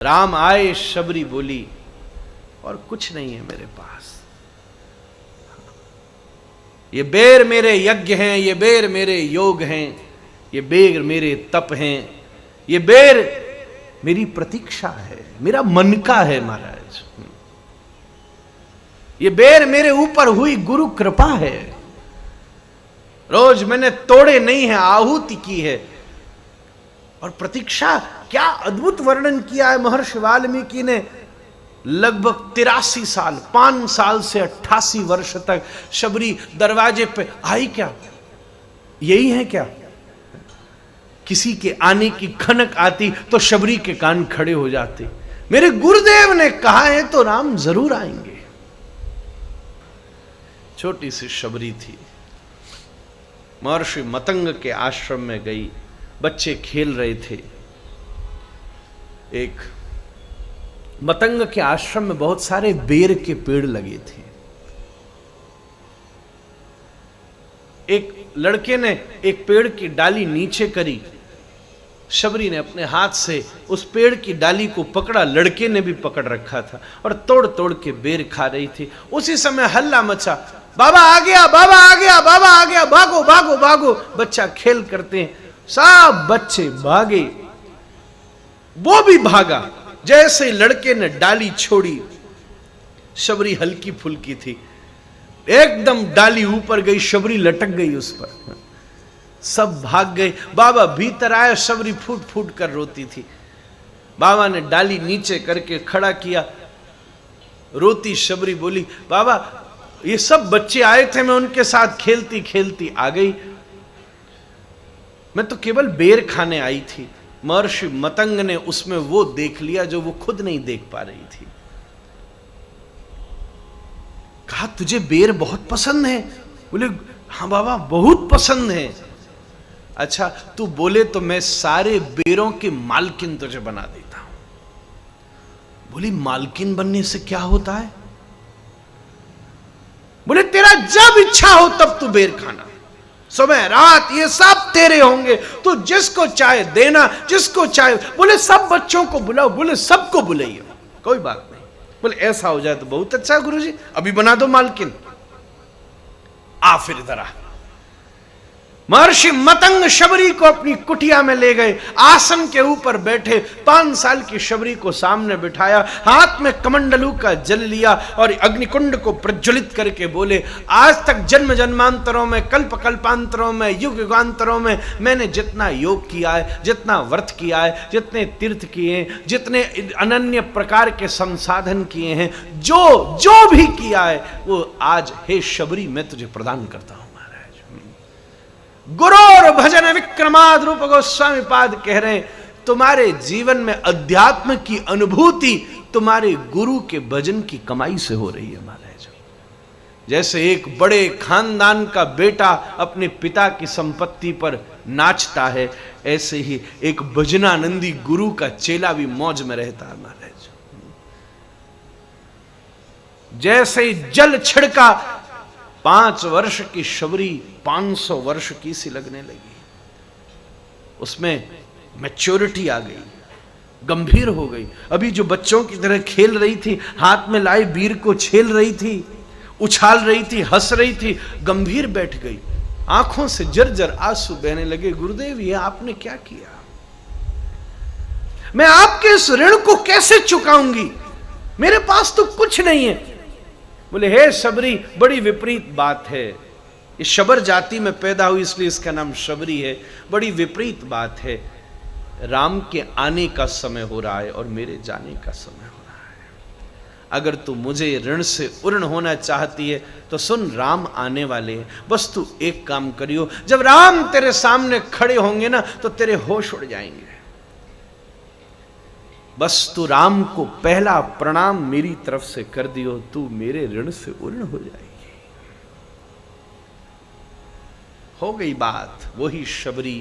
राम आए, शबरी बोली और कुछ नहीं है मेरे पास। ये बेर मेरे यज्ञ हैं, ये बेर मेरे योग हैं, ये बेर मेरे तप हैं, ये बेर मेरी प्रतीक्षा है, मेरा मन का है महाराज। ये बेर मेरे ऊपर हुई गुरु कृपा है। रोज मैंने तोड़े नहीं है, आहुति की है। और प्रतीक्षा, क्या अद्भुत वर्णन किया है महर्षि वाल्मीकि ने। लगभग 83 साल, 5 साल से 88 वर्ष तक शबरी दरवाजे पे आई। क्या यही है क्या? किसी के आने की खनक आती तो शबरी के कान खड़े हो जाते। मेरे गुरुदेव ने कहा है तो राम जरूर आएंगे। छोटी सी शबरी थी, महर्षि मतंग के आश्रम में गई। बच्चे खेल रहे थे। एक मतंग के आश्रम में बहुत सारे बेर के पेड़ लगे थे। एक लड़के ने एक पेड़ की डाली नीचे करी। शबरी ने अपने हाथ से उस पेड़ की डाली को पकड़ा। लड़के ने भी पकड़ रखा था और तोड़ तोड़ के बेर खा रही थी। उसी समय हल्ला मचा, बाबा आ गया, बाबा आ गया, बाबा आ गया, भागो भागो भागो। बच्चा खेल करते हैं, सब बच्चे भागे, वो भी भागा। जैसे लड़के ने डाली छोड़ी, शबरी हल्की फुल्की थी, एकदम डाली ऊपर गई, शबरी लटक गई उस पर। सब भाग गए। बाबा भीतर आया, शबरी फूट फूट कर रोती थी। बाबा ने डाली नीचे करके खड़ा किया। रोती शबरी बोली, बाबा ये सब बच्चे आए थे, मैं उनके साथ खेलती खेलती आ गई, मैं तो केवल बेर खाने आई थी। महर्षि मतंग ने उसमें वो देख लिया जो वो खुद नहीं देख पा रही थी। कहा, तुझे बेर बहुत पसंद है? बोले, हाँ बाबा बहुत पसंद है। अच्छा तू बोले तो मैं सारे बेरों की मालकिन तुझे बना देता हूं। बोली, मालकिन बनने से क्या होता है? बोले, तेरा जब इच्छा हो तब तू बेर खाना, सुबह रात ये सब तेरे होंगे, तू जिसको चाहे देना, जिसको चाहे। बोले, सब बच्चों को बुलाओ। बोले, सबको बुलाइए, कोई बात नहीं। बोले, ऐसा हो जाए तो बहुत अच्छा है गुरुजी, अभी बना दो मालकिन। आ फिर इधर आ। महर्षि मतंग शबरी को अपनी कुटिया में ले गए। आसन के ऊपर बैठे 5 साल की शबरी को सामने बिठाया। हाथ में कमंडलू का जल लिया और अग्निकुंड को प्रज्वलित करके बोले, आज तक जन्म जन्मांतरों में, कल्प कल्पांतरों में, युग युगांतरों में मैंने जितना योग किया है, जितना व्रत किया है, जितने तीर्थ किए हैं, जितने अनन्य प्रकार के संसाधन किए हैं, जो भी किया है वो आज हे शबरी मैं तुझे प्रदान करता हूं। गुरु और भजन विक्रमाद रूप गोस्वामी पाद कह रहे हैं, तुम्हारे जीवन में अध्यात्म की अनुभूति तुम्हारे गुरु के भजन की कमाई से हो रही है महाराज। जैसे एक बड़े खानदान का बेटा अपने पिता की संपत्ति पर नाचता है, ऐसे ही एक भजनानंदी गुरु का चेला भी मौज में रहता है महाराज। जैसे ही जल छिड़का, 5 वर्ष की शबरी 500 वर्ष की सी लगने लगी। उसमें मैच्योरिटी आ गई, गंभीर हो गई। अभी जो बच्चों की तरह खेल रही थी, हाथ में लाए बीर को छेल रही थी, उछाल रही थी, हंस रही थी, गंभीर बैठ गई। आंखों से जर्जर आंसू बहने लगे। गुरुदेव ये आपने क्या किया? मैं आपके इस ऋण को कैसे चुकाऊंगी? मेरे पास तो कुछ नहीं है। बोले, हे शबरी, बड़ी विपरीत बात है। ये शबर जाति में पैदा हुई इसलिए इसका नाम शबरी है। बड़ी विपरीत बात है। राम के आने का समय हो रहा है और मेरे जाने का समय हो रहा है। अगर तू मुझे ऋण से उर्ण होना चाहती है तो सुन, राम आने वाले हैं। बस तू एक काम करियो, जब राम तेरे सामने खड़े होंगे ना तो तेरे होश उड़ जाएंगे। बस तू राम को पहला प्रणाम मेरी तरफ से कर दियो, तू मेरे ऋण से उर्ण हो जाएगी। हो गई बात। वही शबरी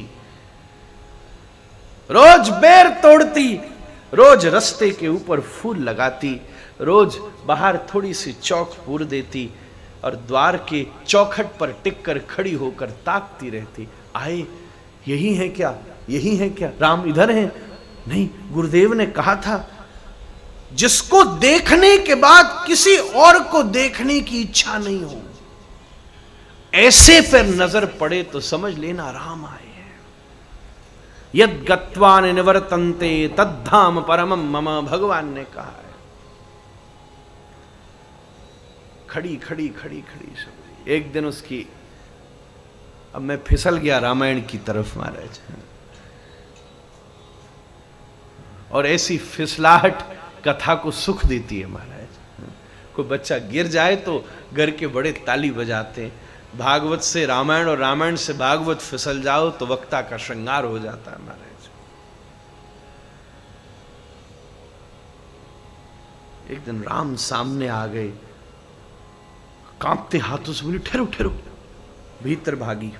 रोज बेर तोड़ती, रोज रास्ते के ऊपर फूल लगाती, रोज बाहर थोड़ी सी चौक पूर देती और द्वार के चौखट पर टिककर खड़ी होकर ताकती रहती। आए, यही है क्या? यही है क्या? राम इधर हैं? नहीं, गुरुदेव ने कहा था जिसको देखने के बाद किसी और को देखने की इच्छा नहीं हो, ऐसे पर नजर पड़े तो समझ लेना राम आए हैं। यद गत्वा निवर्तन्ते तद्धाम परमम मम, भगवान ने कहा है। खड़ी खड़ी खड़ी खड़ी सब। एक दिन उसकी, अब मैं फिसल गया रामायण की तरफ महाराज, और ऐसी फिसलाहट कथा को सुख देती है महाराज। कोई बच्चा गिर जाए तो घर के बड़े ताली बजाते हैं, भागवत से रामायण और रामायण से भागवत फिसल जाओ तो वक्ता का श्रृंगार हो जाता है महाराज। एक दिन राम सामने आ गए, कांपते हाथों से बोली ठहरो ठहरो, भीतर भागी।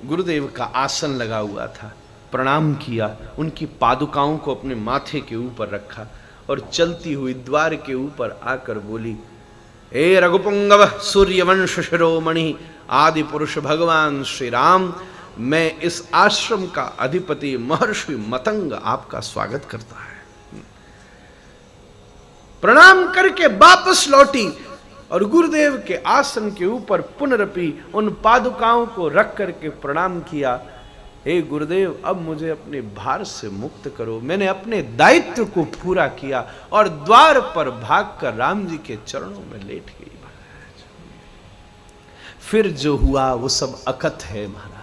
गुरुदेव का आसन लगा हुआ था, प्रणाम किया, उनकी पादुकाओं को अपने माथे के ऊपर रखा और चलती हुई द्वार के ऊपर आकर बोली, हे रघुपुंगव सूर्यवंश शिरोमणि आदि पुरुष भगवान श्री राम, मैं इस आश्रम का अधिपति महर्षि मतंग आपका स्वागत करता है। प्रणाम करके वापस लौटी और गुरुदेव के आसन के ऊपर पुनरपि उन पादुकाओं को रख करके प्रणाम किया, हे गुरुदेव अब मुझे अपने भार से मुक्त करो, मैंने अपने दायित्व को पूरा किया, और द्वार पर भागकर राम जी के चरणों में लेट गई महाराज। फिर जो हुआ वो सब अकथ है महाराज।